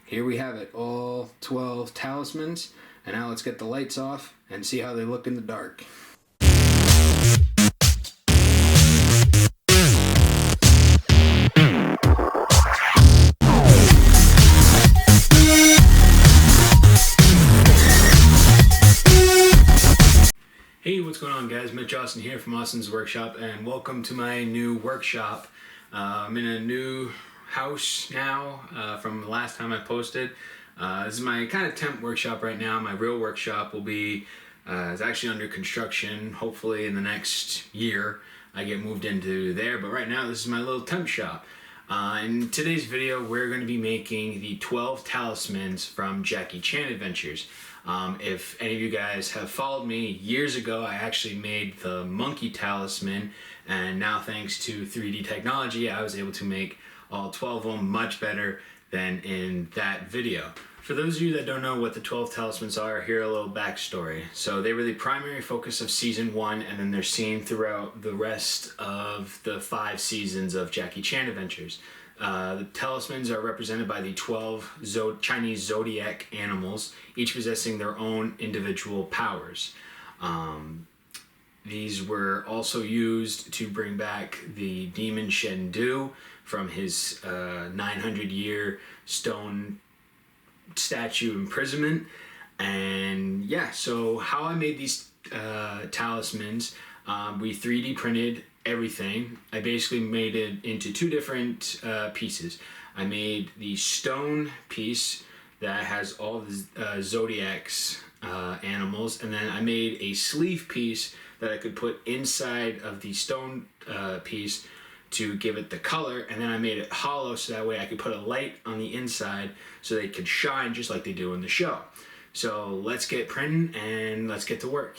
here we have it, all 12 talismans. And now let's get the lights off and see how they look in the dark. Hey, what's going on, guys? Mitch Austin here from Austin's Workshop, and welcome to my new workshop. I'm in a new house now from the last time I posted. This is my kind of temp workshop right now. My real workshop will be it's actually under construction. Hopefully in the next year I get moved into there, but right now this is my little temp shop. In today's video we're going to be making the 12 talismans from Jackie Chan Adventures. If any of you guys have followed me years ago, I actually made the monkey talisman, and now thanks to 3D technology I was able to make all 12 of them much better than in that video. For those of you that don't know what the 12 talismans are, here a little backstory. So they were the primary focus of season 1, and then they're seen throughout the rest of the 5 seasons of Jackie Chan Adventures. The talismans are represented by the 12 Chinese zodiac animals, each possessing their own individual powers. These were also used to bring back the demon Shendu from his 900-year stone statue imprisonment. And yeah, so how I made these talismans, we 3D printed everything. I basically made it into 2 different pieces. I made the stone piece that has all the zodiac's animals, and then I made a sleeve piece that I could put inside of the stone piece to give it the color, and then I made it hollow so that way I could put a light on the inside so they could shine just like they do in the show. So let's get printing and let's get to work.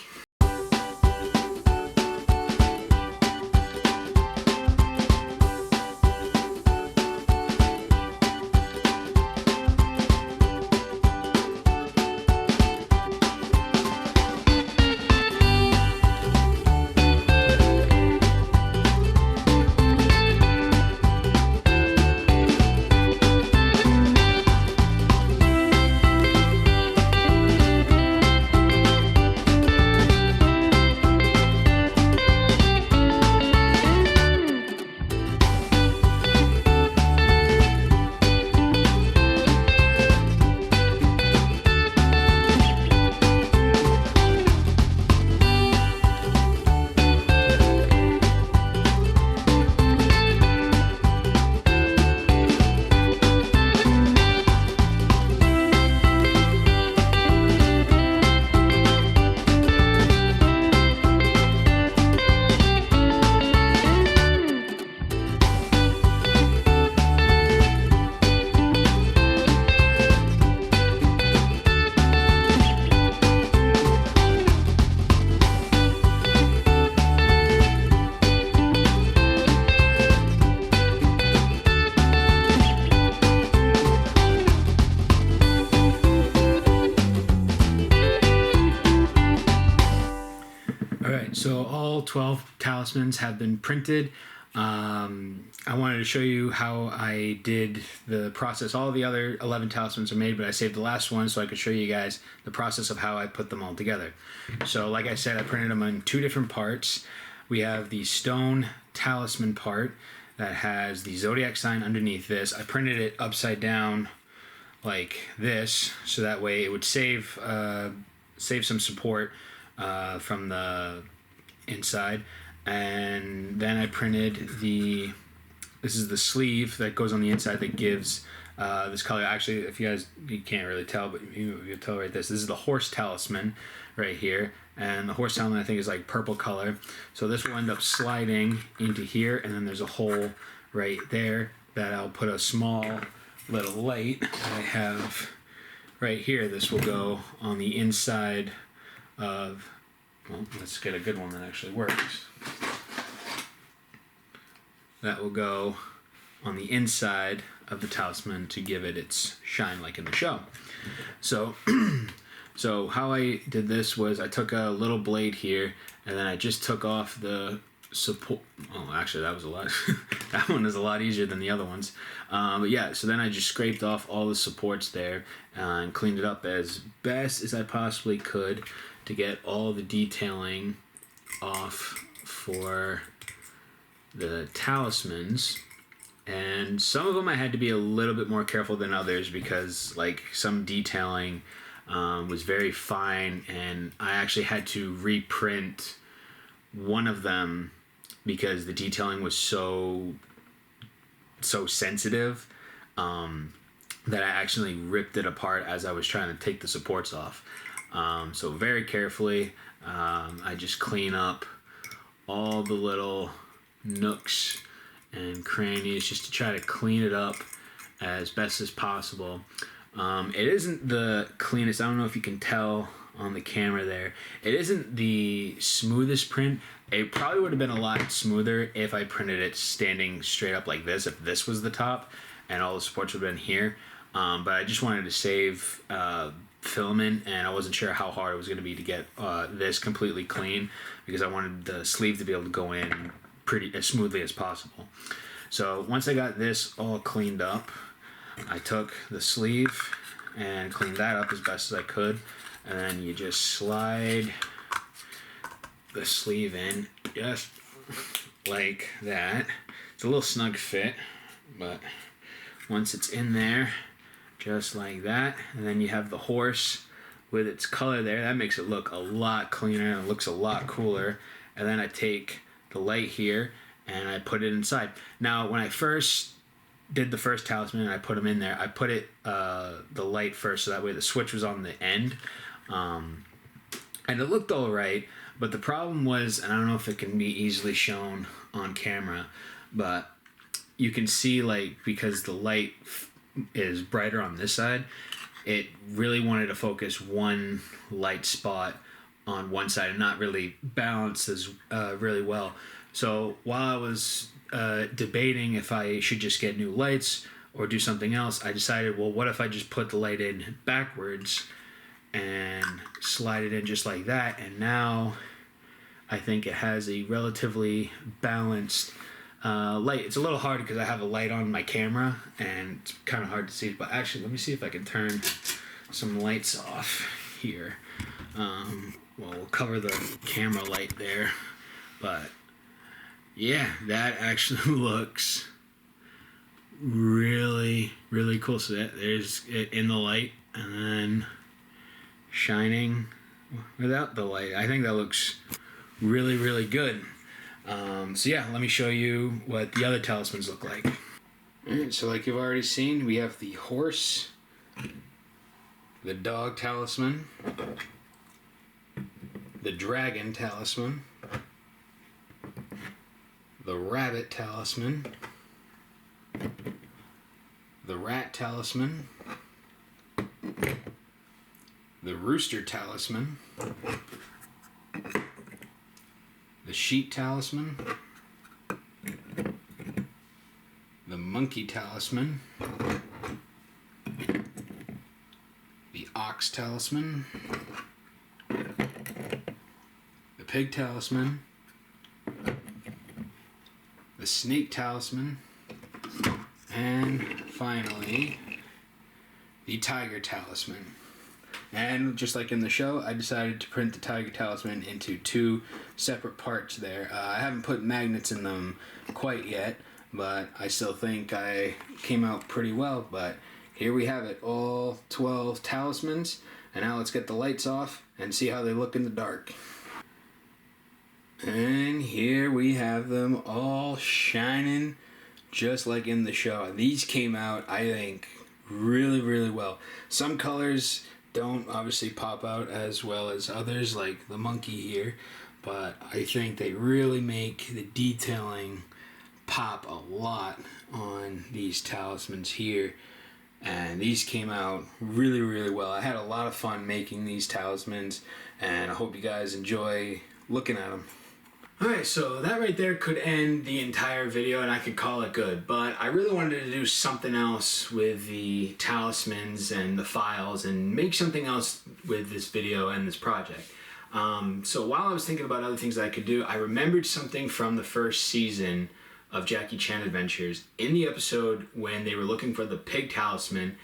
So all 12 talismans have been printed. I wanted to show you how I did the process. All the other 11 talismans are made, but I saved the last one so I could show you guys the process of how I put them all together. So like I said, I printed them in 2 different parts. We have the stone talisman part that has the zodiac sign underneath this. I printed it upside down like this, so that way it would save some support from the inside. And then I printed this is the sleeve that goes on the inside that gives this color. Actually, if you can't really tell, but you can tell right this is the horse talisman right here, and the horse talisman I think is like purple color. So this will end up sliding into here, and then there's a hole right there that I'll put a small little light that I have right here. This will go on the inside of, well, let's get a good one that actually works. That will go on the inside of the talisman to give it its shine like in the show. So so how I did this was I took a little blade here, and then I just took off the support. Oh, actually, that was a lot. That one is a lot easier than the other ones. But yeah, so then I just scraped off all the supports there and cleaned it up as best as I possibly could to get all the detailing off for the talismans. And some of them I had to be a little bit more careful than others because like some detailing was very fine, and I actually had to reprint one of them because the detailing was so sensitive that I actually ripped it apart as I was trying to take the supports off. So very carefully, I just clean up all the little nooks and crannies just to try to clean it up as best as possible. It isn't the cleanest. I don't know if you can tell on the camera there. It isn't the smoothest print. It probably would have been a lot smoother if I printed it standing straight up like this, if this was the top and all the supports would have been here. But I just wanted to save filament, and I wasn't sure how hard it was going to be to get this completely clean because I wanted the sleeve to be able to go in pretty as smoothly as possible. So once I got this all cleaned up, I took the sleeve and cleaned that up as best as I could, and then you just slide the sleeve in just like that. It's a little snug fit, but once it's in there, just like that, and then you have the horse with its color there. That makes it look a lot cleaner and it looks a lot cooler. And then I take the light here and I put it inside. Now when I first did the first talisman and I put them in there, I put it the light first so that way the switch was on the end, and it looked all right. But the problem was, and I don't know if it can be easily shown on camera, but you can see like because the light is brighter on this side, it really wanted to focus one light spot on one side and not really balance as really well. So while I was debating if I should just get new lights or do something else, I decided, well, what if I just put the light in backwards and slide it in just like that, and now I think it has a relatively balanced light. It's a little hard because I have a light on my camera and it's kind of hard to see, but actually let me see if I can turn some lights off here. Well, we'll cover the camera light there, but yeah, that actually looks really, really cool. So there's it in the light and then shining without the light. I think that looks really, really good. So yeah, let me show you what the other talismans look like. Alright, so like you've already seen, we have the horse, the dog talisman, the dragon talisman, the rabbit talisman, the rat talisman, the rooster talisman, the sheep talisman, the monkey talisman, the ox talisman, the pig talisman, the snake talisman, and finally the tiger talisman. And just like in the show, I decided to print the tiger talisman into two separate parts there. I haven't put magnets in them quite yet, but I still think I came out pretty well. But here we have it, all 12 talismans. And now let's get the lights off and see how they look in the dark. And here we have them all shining just like in the show. These came out, I think, really, really well. Some colors don't obviously pop out as well as others, like the monkey here, but I think they really make the detailing pop a lot on these talismans here, and these came out really, really well. I had a lot of fun making these talismans, and I hope you guys enjoy looking at them. Alright, so that right there could end the entire video and I could call it good, but I really wanted to do something else with the talismans and the files and make something else with this video and this project. So while I was thinking about other things that I could do, I remembered something from the first season of Jackie Chan Adventures. In the episode when they were looking for the pig talisman,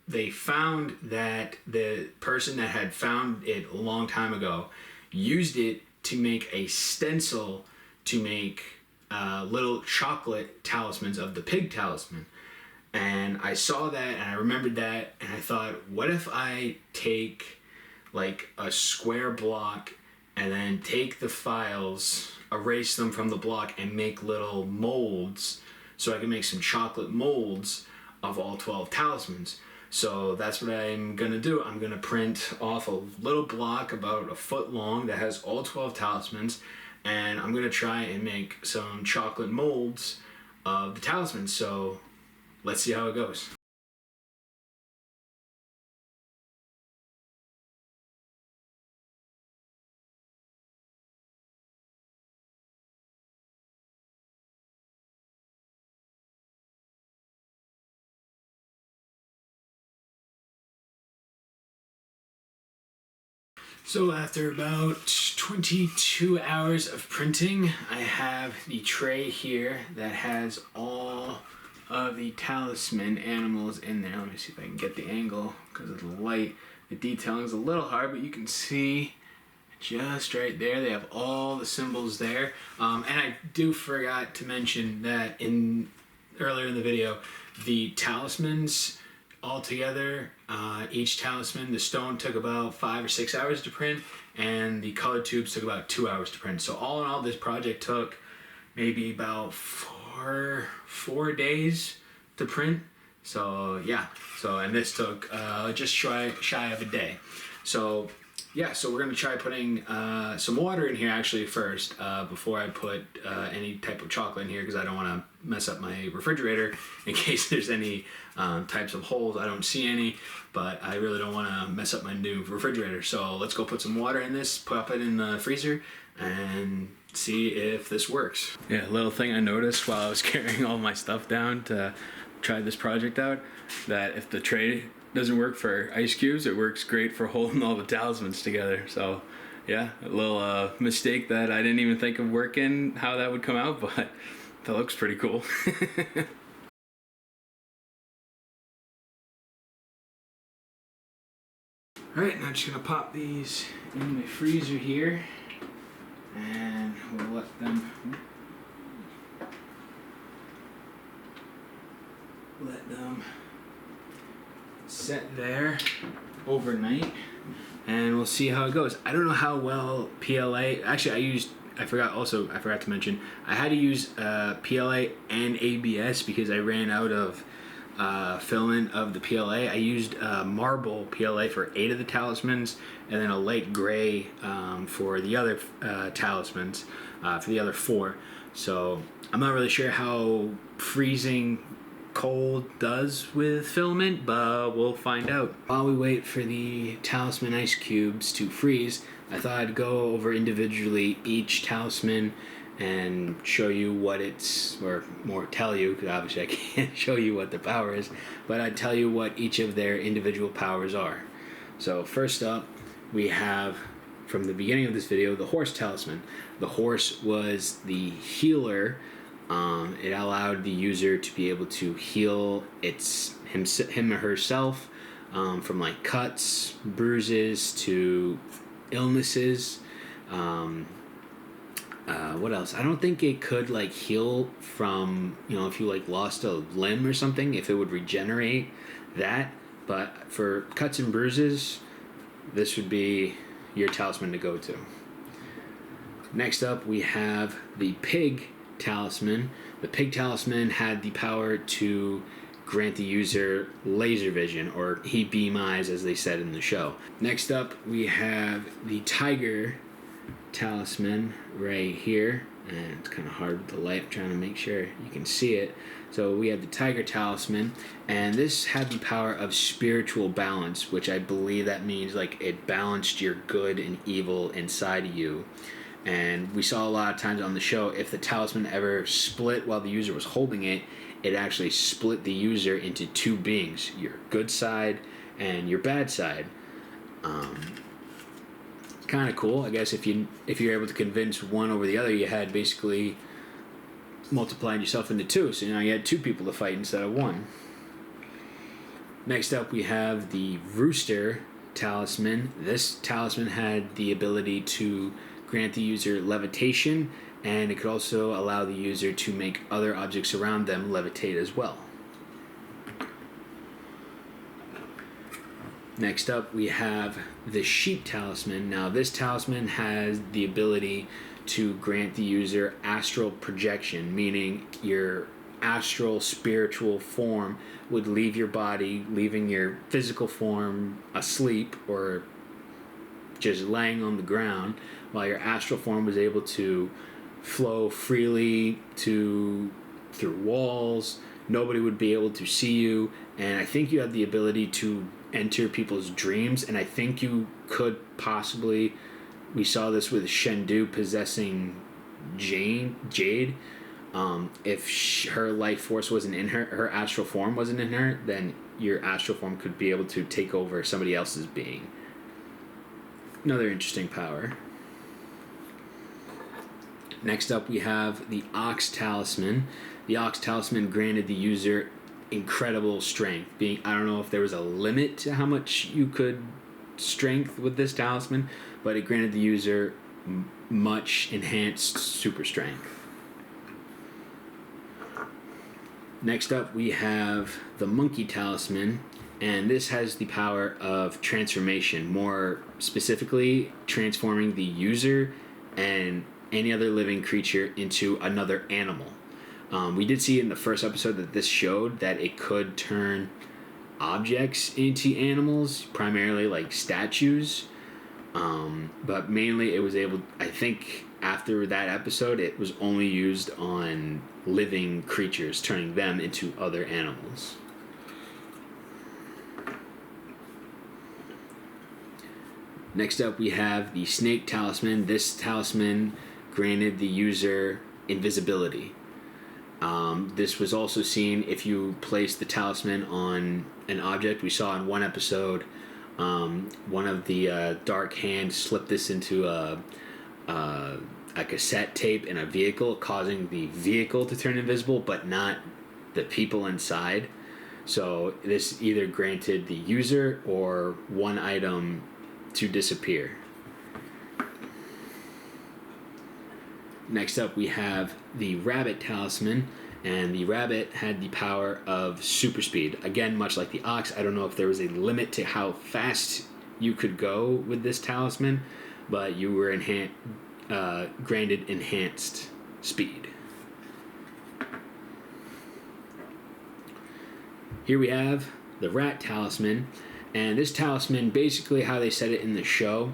they found that the person that had found it a long time ago used it to make a stencil to make little chocolate talismans of the pig talisman. And I saw that and I remembered that, and I thought, what if I take like a square block and then take the files, erase them from the block, and make little molds so I can make some chocolate molds of all 12 talismans. So that's what I'm going to do. I'm going to print off a little block about a foot long that has all 12 talismans, and I'm going to try and make some chocolate molds of the talismans. So let's see how it goes. So after about 22 hours of printing, I have the tray here that has all of the talisman animals in there. Let me see if I can get the angle because of the light. The detailing is a little hard, but you can see just right there. They have all the symbols there. And I forgot to mention that earlier in the video, the talismans altogether, each talisman, the stone took about 5 or 6 hours to print, and the color tubes took about 2 hours to print. So all in all, this project took maybe about four days to print. So yeah, and this took just shy of a day. So yeah, so we're gonna try putting some water in here actually first before I put any type of chocolate in here, because I don't want to mess up my refrigerator in case there's any types of holes. I don't see any, but I really don't want to mess up my new refrigerator. So let's go put some water in this, pop it in the freezer, and see if this works. Yeah, a little thing I noticed while I was carrying all my stuff down to try this project out, that if the tray doesn't work for ice cubes, it works great for holding all the talismans together. So yeah, a little mistake that I didn't even think of working, how that would come out, but that looks pretty cool. Alright, now I'm just gonna pop these in my freezer here, and we'll let them set there overnight, and we'll see how it goes. I don't know how well PLA, actually I forgot to mention, I had to use PLA and ABS because I ran out of filament of the PLA. I used marble PLA for 8 of the talismans, and then a light gray for the other talismans, for the other 4. So I'm not really sure how freezing cold does with filament, but we'll find out. While we wait for the talisman ice cubes to freeze, I thought I'd go over individually each talisman and show you what it's, or more tell you, because obviously I can't show you what the power is, but I'd tell you what each of their individual powers are. So first up, we have, from the beginning of this video, the horse talisman. The horse was the healer. It allowed the user to be able to heal him or herself from like cuts, bruises, to illnesses. What else? I don't think it could like heal from, if you like lost a limb or something, if it would regenerate that. But for cuts and bruises, this would be your talisman to go to. Next up, we have the pig talisman. The pig talisman had the power to grant the user laser vision, or he beam eyes, as they said in the show. Next up, we have the tiger talisman right here, and it's kind of hard with the light. I'm trying to make sure you can see it. So we have the tiger talisman, and this had the power of spiritual balance, which I believe that means like it balanced your good and evil inside of you. And we saw a lot of times on the show, if the talisman ever split while the user was holding it, it actually split the user into 2 beings, your good side and your bad side. kind of cool. I guess if you're able to convince one over the other, you had basically multiplied yourself into two. So now you had two people to fight instead of one. Next up, we have the Rooster Talisman. This talisman had the ability to grant the user levitation, and it could also allow the user to make other objects around them levitate as well. Next up, we have the Sheep Talisman. Now, this talisman has the ability to grant the user astral projection, meaning your astral spiritual form would leave your body, leaving your physical form asleep or just laying on the ground, while your astral form was able to flow freely through walls. Nobody would be able to see you, and I think you had the ability to enter people's dreams, and I think you could possibly, we saw this with Shendu possessing Jade. If her life force wasn't in her astral form wasn't in her, then your astral form could be able to take over somebody else's being. Another interesting power. Next up, we have the Ox Talisman. The Ox Talisman granted the user incredible strength. I don't know if there was a limit to how much you could strength with this talisman, but it granted the user much enhanced super strength. Next up, we have the Monkey Talisman, and this has the power of transformation, more specifically transforming the user and any other living creature into another animal. We did see in the first episode that this showed that it could turn objects into animals, primarily like statues, but mainly it was able, I think after that episode, it was only used on living creatures, turning them into other animals. Next up, we have the Snake Talisman. This talisman granted the user invisibility. This was also seen if you placed the talisman on an object. We saw in one episode, one of the Dark Hand slipped this into a cassette tape in a vehicle, causing the vehicle to turn invisible, but not the people inside. So this either granted the user or one item to disappear. Next up, we have the Rabbit Talisman, and the rabbit had the power of super speed. Again, much like the ox, I don't know if there was a limit to how fast you could go with this talisman, but you were granted enhanced speed. Here we have the Rat Talisman, and this talisman, basically how they said it in the show,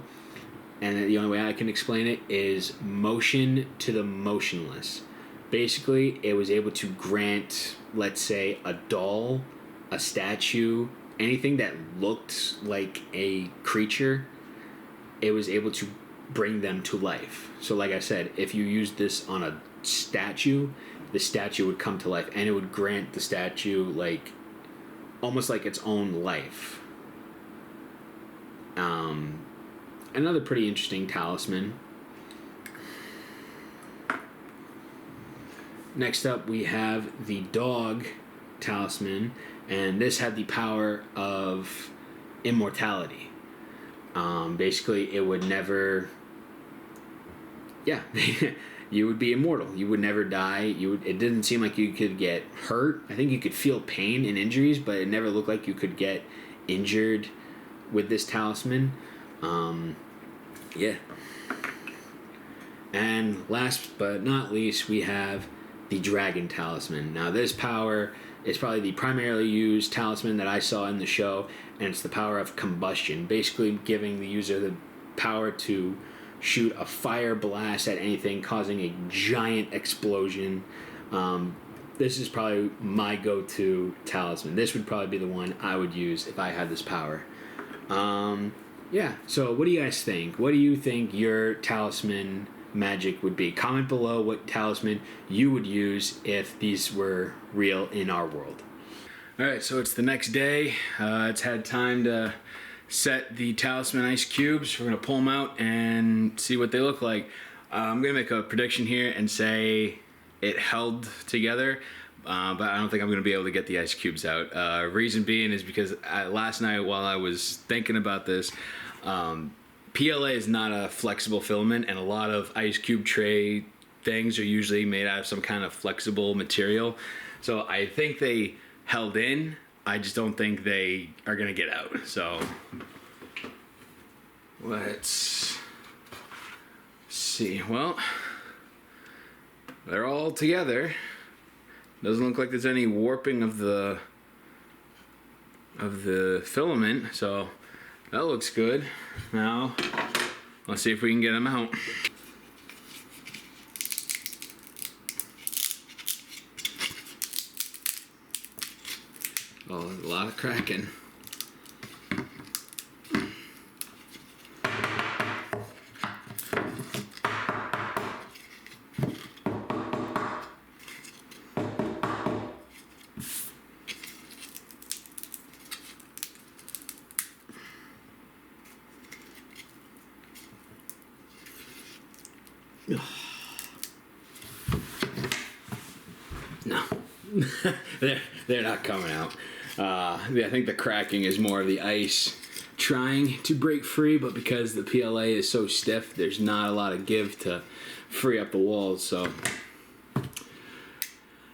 and the only way I can explain it, is motion to the motionless. Basically, it was able to grant, let's say, a doll, a statue, anything that looked like a creature, it was able to bring them to life. So like I said, if you used this on a statue, the statue would come to life, and it would grant the statue like almost like its own life. Another pretty interesting talisman. Next up, we have the Dog Talisman, and this had the power of immortality. Basically, it would never... Yeah, you would be immortal. You would never die. It didn't seem like you could get hurt. I think you could feel pain and injuries, but it never looked like you could get injured with this talisman. Yeah. And last but not least, we have the Dragon Talisman. Now, this power is probably the primarily used talisman that I saw in the show, and it's the power of combustion, basically giving the user the power to shoot a fire blast at anything, causing a giant explosion. This is probably my go-to talisman. This would probably be the one I would use if I had this power. Yeah, so what do you guys think? What do you think your talisman magic would be? Comment below what talisman you would use if these were real in our world. Alright, so it's the next day. It's had time to set the Talisman ice cubes. We're gonna pull them out and see what they look like. I'm gonna make a prediction here and say it held together, but I don't think I'm gonna be able to get the ice cubes out. Reason being is because last night while I was thinking about this, PLA is not a flexible filament, and a lot of ice cube tray things are usually made out of some kind of flexible material. So I think they held in. I just don't think they are gonna get out. So let's see. Well, they're all together. Doesn't look like there's any warping of the filament, so that looks good. Now let's see if we can get them out. Oh, there's a lot of cracking. No, they're not coming out. I think the cracking is more of the ice trying to break free, but because the PLA is so stiff, there's not a lot of give to free up the walls. So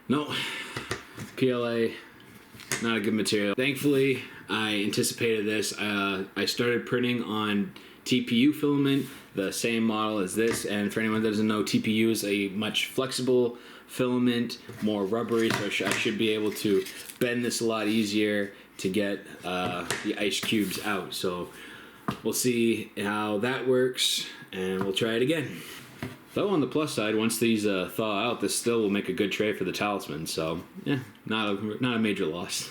no, PLA, not a good material. Thankfully, I anticipated this. I started printing on TPU filament, the same model as this, and for anyone that doesn't know, TPU is a much flexible filament, more rubbery, so I should be able to bend this a lot easier to get the ice cubes out. So we'll see how that works, and we'll try it again. Though on the plus side, once these thaw out, this still will make a good tray for the Talisman, so yeah, not a major loss.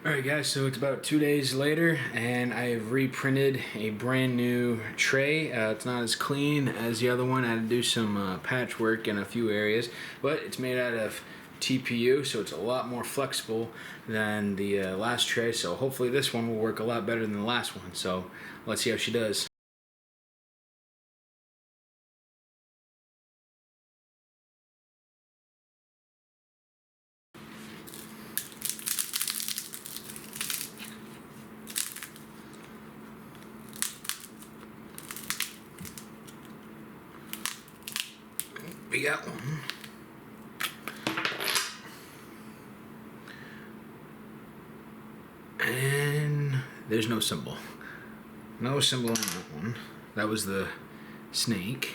Alright guys, so it's about 2 days later, and I have reprinted a brand new tray. It's not as clean as the other one. I had to do some patchwork in a few areas, but it's made out of TPU, so it's a lot more flexible than the last tray, so hopefully this one will work a lot better than the last one. So let's see how she does. We got one. And there's no symbol. No symbol on that one. That was the snake.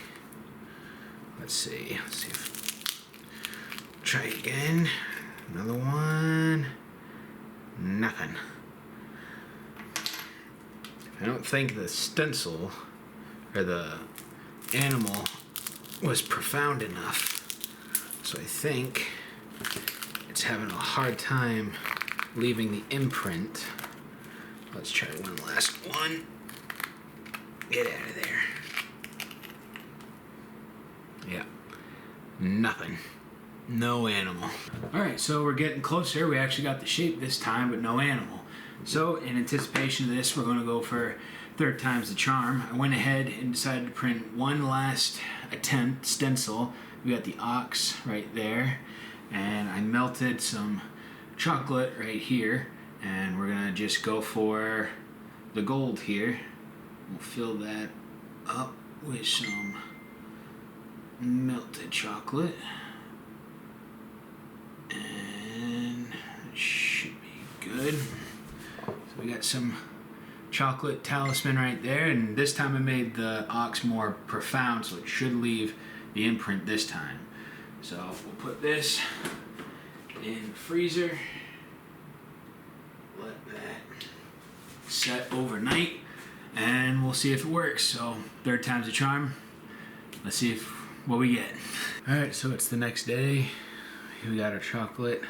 Let's see. Try again. Another one. Nothing. I don't think the stencil or the animal was profound enough, so I think it's having a hard time leaving the imprint. Let's try one last one. Get out of there. Yeah, nothing. No animal. Alright, so we're getting closer. We actually got the shape this time, but no animal. So in anticipation of this, we're going to go for third time's the charm. I went ahead and decided to print one last attempt stencil. We got the ox right there, and I melted some chocolate right here, and we're gonna just go for the gold here. We'll fill that up with some melted chocolate, and it should be good. So we got some chocolate talisman right there, and this time I made the ox more profound, so it should leave the imprint this time. So we'll put this in the freezer, let that set overnight, and we'll see if it works. So third time's a charm. Let's see what we get. Alright, so it's the next day. We got our chocolate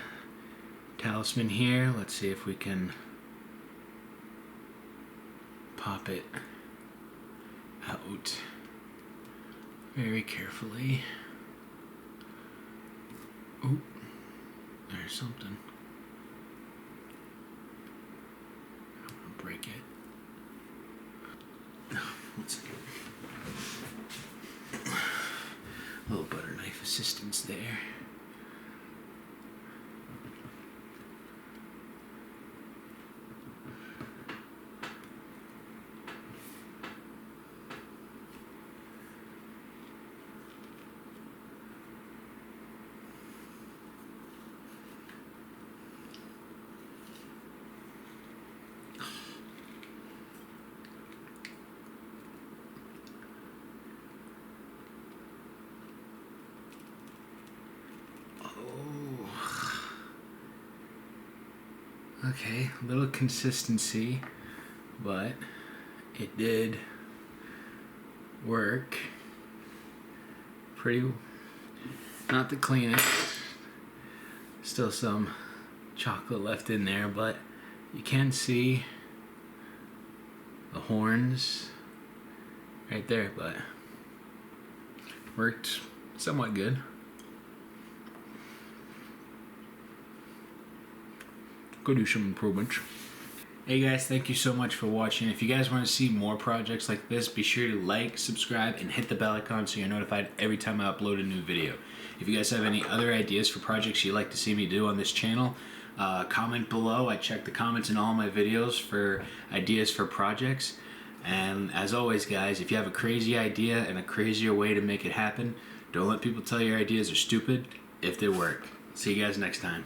talisman here. Let's see if we can pop it out very carefully. Oop, there's something. assistance there. Okay, a little consistency, but it did work. Pretty, not the cleanest. Still some chocolate left in there, but you can see the horns right there, but worked somewhat good. Could do some improvements. Hey guys, thank you so much for watching. If you guys want to see more projects like this, be sure to like, subscribe, and hit the bell icon so you're notified every time I upload a new video. If you guys have any other ideas for projects you'd like to see me do on this channel, comment below. I check the comments in all my videos for ideas for projects. And as always guys, if you have a crazy idea and a crazier way to make it happen, don't let people tell your ideas are stupid if they work. See you guys next time.